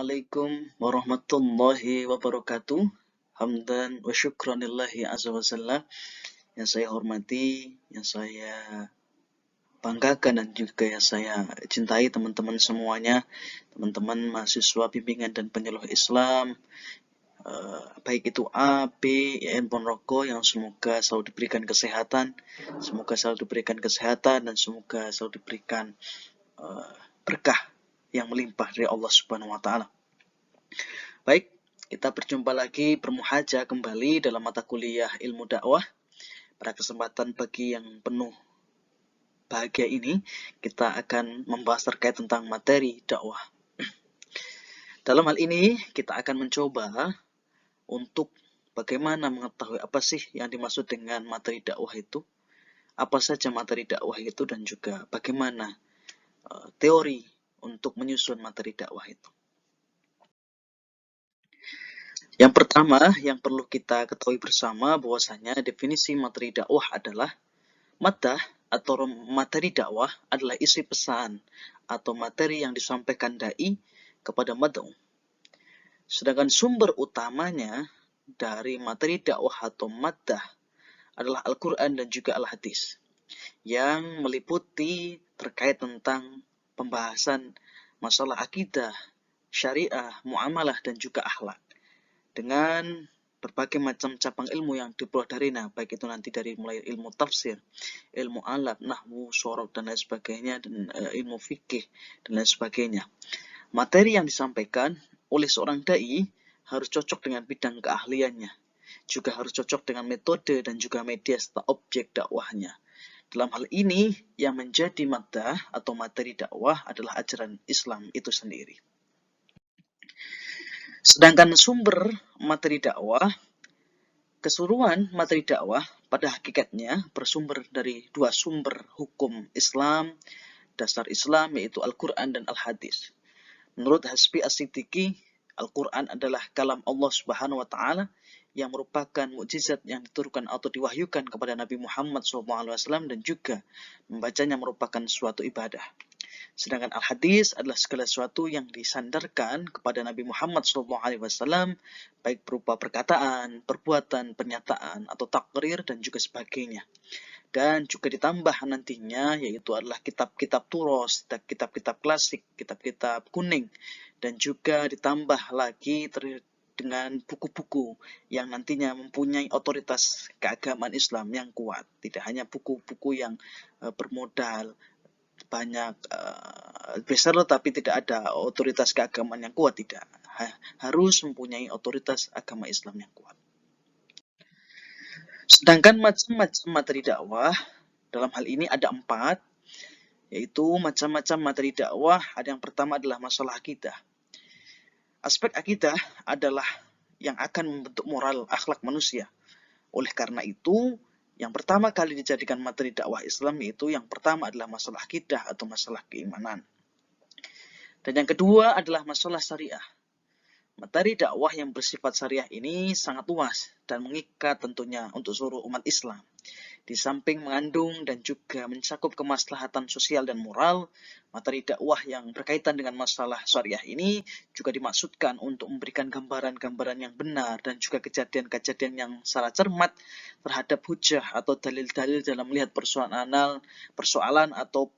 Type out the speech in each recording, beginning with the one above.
Assalamualaikum warahmatullahi wabarakatuh. Hamdan wa syukranillahi azza wa jalla. Yang saya hormati, yang saya banggakan dan juga yang saya cintai teman-teman semuanya, teman-teman mahasiswa bimbingan dan penyuluh Islam, baik itu A, B, IAIN Ponorogo, yang semoga selalu diberikan kesehatan, dan semoga selalu diberikan berkah yang melimpah dari Allah Subhanahu wa taala. Baik, kita berjumpa lagi, bermuhajah kembali dalam mata kuliah ilmu dakwah. Pada kesempatan pagi yang penuh bahagia ini, kita akan membahas terkait tentang materi dakwah. Dalam hal ini, kita akan mencoba untuk bagaimana mengetahui apa sih yang dimaksud dengan materi dakwah itu, apa saja materi dakwah itu, dan juga bagaimana teori untuk menyusun materi dakwah itu. Yang pertama yang perlu kita ketahui bersama bahwasanya definisi materi dakwah adalah madah atau materi dakwah adalah isi pesan atau materi yang disampaikan dai kepada mad'u. Sedangkan sumber utamanya dari materi dakwah atau madah adalah Al-Quran dan juga Al-Hadis yang meliputi terkait tentang pembahasan masalah akidah, syariah, muamalah, dan juga akhlak dengan berbagai macam cabang ilmu yang dipelajarinya, baik itu nanti dari mulai ilmu tafsir, ilmu alat, nahwu, sorab, dan lain sebagainya, dan ilmu fikih, dan lain sebagainya. Materi yang disampaikan oleh seorang dai harus cocok dengan bidang keahliannya, juga harus cocok dengan metode dan juga media serta objek dakwahnya. Dalam hal ini, yang menjadi madah atau materi dakwah adalah ajaran Islam itu sendiri. Sedangkan sumber materi dakwah, keseluruhan materi dakwah pada hakikatnya bersumber dari dua sumber hukum Islam, dasar Islam, yaitu Al-Quran dan Al-Hadis. Menurut Hasbi As-Siddiqi, Al-Quran adalah kalam Allah Subhanahu wa Ta'ala yang merupakan mukjizat yang diturunkan atau diwahyukan kepada Nabi Muhammad SAW, dan juga membacanya merupakan suatu ibadah. Sedangkan Al-Hadis adalah segala sesuatu yang disandarkan kepada Nabi Muhammad SAW, baik berupa perkataan, perbuatan, pernyataan, atau takrir, dan juga sebagainya. Dan juga ditambah nantinya, yaitu adalah kitab-kitab turos, kitab-kitab klasik, kitab-kitab kuning, dan juga ditambah lagi dengan buku-buku yang nantinya mempunyai otoritas keagamaan Islam yang kuat. Tidak hanya buku-buku yang bermodal banyak bestseller tapi tidak ada otoritas keagamaan yang kuat, tidak. Harus mempunyai otoritas agama Islam yang kuat. Sedangkan macam-macam materi dakwah dalam hal ini ada 4, yaitu macam-macam materi dakwah. Ada yang pertama adalah masalah akidah. Aspek akidah adalah yang akan membentuk moral akhlak manusia. Oleh karena itu, yang pertama kali dijadikan materi dakwah Islam yaitu yang pertama adalah masalah akidah atau masalah keimanan. Dan yang kedua adalah masalah syariah. Materi dakwah yang bersifat syariah ini sangat luas dan mengikat tentunya untuk seluruh umat Islam. Di samping mengandung dan juga mencakup kemaslahatan sosial dan moral, materi dakwah yang berkaitan dengan masalah syariah ini juga dimaksudkan untuk memberikan gambaran-gambaran yang benar dan juga kejadian-kejadian yang secara cermat terhadap hujah atau dalil-dalil dalam melihat persoalan atau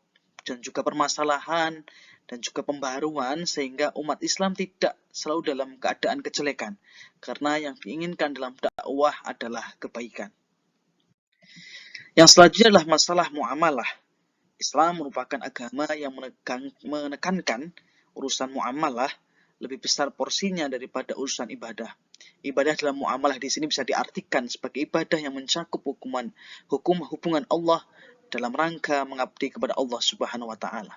dan juga permasalahan dan juga pembaharuan, sehingga umat Islam tidak selalu dalam keadaan kejelekan, karena yang diinginkan dalam dakwah adalah kebaikan. Yang selanjutnya adalah masalah muamalah. Islam merupakan agama yang menekankan urusan muamalah lebih besar porsinya daripada urusan ibadah. Ibadah dalam muamalah di sini bisa diartikan sebagai ibadah yang mencakup hubungan Allah dalam rangka mengabdi kepada Allah Subhanahu wa Ta'ala.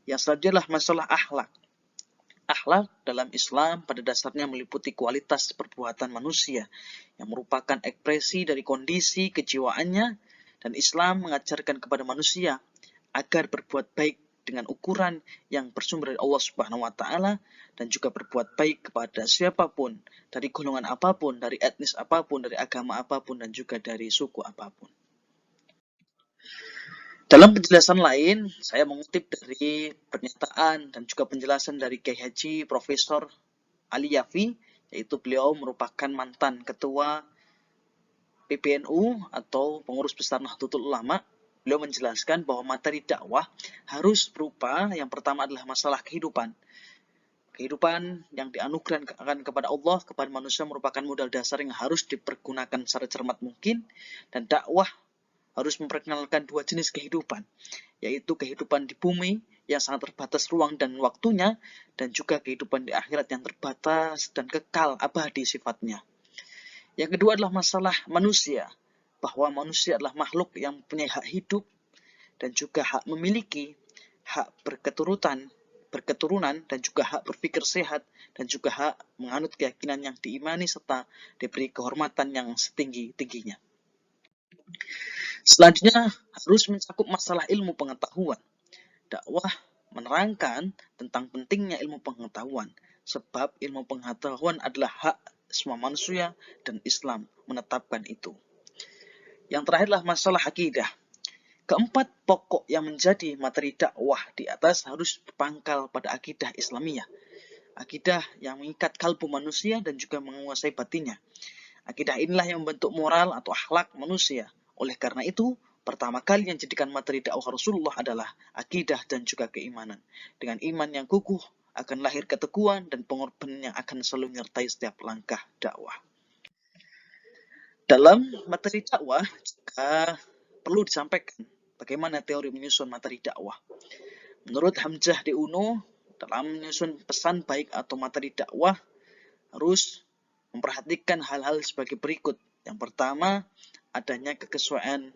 Yang selanjutnya adalah masalah akhlak. Akhlak dalam Islam pada dasarnya meliputi kualitas perbuatan manusia yang merupakan ekspresi dari kondisi kejiwaannya, dan Islam mengajarkan kepada manusia agar berbuat baik dengan ukuran yang bersumber dari Allah Subhanahu wa Ta'ala, dan juga berbuat baik kepada siapapun, dari golongan apapun, dari etnis apapun, dari agama apapun, dan juga dari suku apapun. Dalam penjelasan lain, saya mengutip dari pernyataan dan juga penjelasan dari Kiai Haji Profesor Ali Yafi, yaitu beliau merupakan mantan ketua PBNU atau pengurus besar Nahdlatul Ulama. Beliau menjelaskan bahwa materi dakwah harus berupa yang pertama adalah masalah kehidupan. Kehidupan yang dianugerahkan kepada Allah kepada manusia merupakan modal dasar yang harus dipergunakan secara cermat mungkin, dan dakwah harus memperkenalkan dua jenis kehidupan, yaitu kehidupan di bumi yang sangat terbatas ruang dan waktunya, dan juga kehidupan di akhirat yang terbatas dan kekal abadi sifatnya. Yang kedua adalah masalah manusia, bahwa manusia adalah makhluk yang mempunyai hak hidup dan juga hak memiliki, hak berketurunan dan juga hak berpikir sehat dan juga hak menganut keyakinan yang diimani serta diberi kehormatan yang setinggi-tingginya. Selanjutnya harus mencakup masalah ilmu pengetahuan. Dakwah menerangkan tentang pentingnya ilmu pengetahuan, sebab ilmu pengetahuan adalah hak semua manusia dan Islam menetapkan itu. Yang terakhir adalah masalah akidah. Keempat pokok yang menjadi materi dakwah di atas harus berpangkal pada akidah Islamiyah. Akidah yang mengikat kalbu manusia dan juga menguasai batinnya. Akidah inilah yang membentuk moral atau akhlak manusia. Oleh karena itu, pertama kali yang dijadikan materi dakwah Rasulullah adalah akidah dan juga keimanan. Dengan iman yang kukuh akan lahir keteguhan dan pengorbanan yang akan selalu menyertai setiap langkah dakwah. Dalam materi dakwah juga perlu disampaikan bagaimana teori menyusun materi dakwah. Menurut Hamzah di Uno, dalam menyusun pesan baik atau materi dakwah harus memperhatikan hal-hal sebagai berikut. Yang pertama, adanya kesesuaian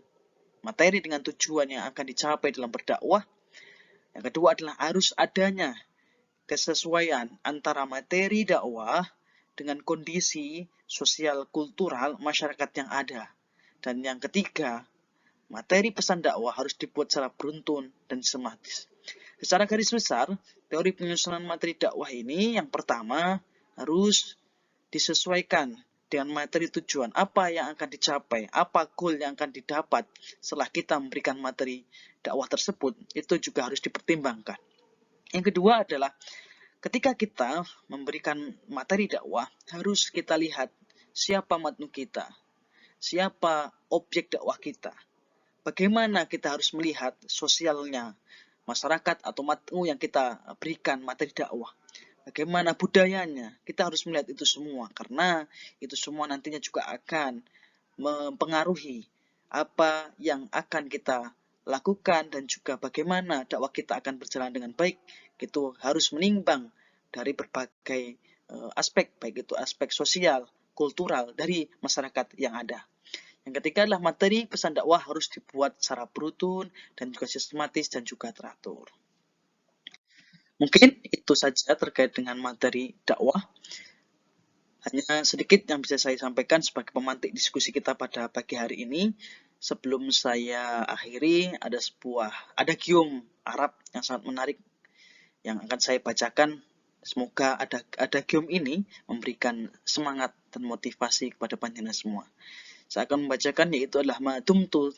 materi dengan tujuan yang akan dicapai dalam berdakwah. Yang kedua adalah harus adanya kesesuaian antara materi dakwah dengan kondisi sosial kultural masyarakat yang ada. Dan yang ketiga, materi pesan dakwah harus dibuat secara beruntun dan sistematis. Secara garis besar, teori penyusunan materi dakwah ini yang pertama harus disesuaikan dengan materi tujuan, apa yang akan dicapai, apa goal yang akan didapat setelah kita memberikan materi dakwah tersebut, itu juga harus dipertimbangkan. Yang kedua adalah ketika kita memberikan materi dakwah, harus kita lihat siapa matnu kita, siapa objek dakwah kita, bagaimana kita harus melihat sosialnya masyarakat atau matnu yang kita berikan materi dakwah. Bagaimana budayanya, kita harus melihat itu semua, karena itu semua nantinya juga akan mempengaruhi apa yang akan kita lakukan dan juga bagaimana dakwah kita akan berjalan dengan baik. Itu harus menimbang dari berbagai aspek, baik itu aspek sosial, kultural dari masyarakat yang ada. Yang ketiga adalah materi pesan dakwah harus dibuat secara beruntun dan juga sistematis dan juga teratur. Mungkin itu saja terkait dengan materi dakwah. Hanya sedikit yang bisa saya sampaikan sebagai pemantik diskusi kita pada pagi hari ini. Sebelum saya akhiri, ada gium Arab yang sangat menarik yang akan saya bacakan. Semoga ada gium ini memberikan semangat dan motivasi kepada panjenengan semua. Saya akan membacakan, yaitu adalah ma dumtu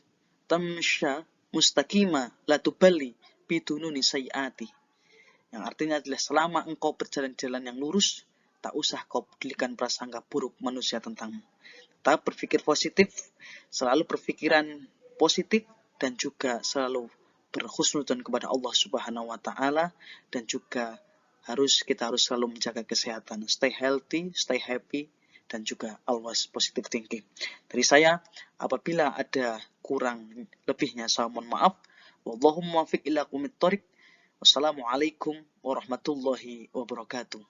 tamsya mustaqima la tuballi bidununi sayyati. Yang artinya adalah selama engkau berjalan-jalan yang lurus, tak usah kau pedulikan prasangka buruk manusia tentangmu. Tetap berpikir positif, selalu berpikiran positif, dan juga selalu berhusnudzon kepada Allah Subhanahu wa Ta'ala, dan juga kita harus selalu menjaga kesehatan. Stay healthy, stay happy, dan juga always positive thinking. Dari saya, apabila ada kurang lebihnya, saya mohon maaf. Wallahu muwaffiq ila aqwamit thoriq. Wassalamualaikum warahmatullahi wabarakatuh.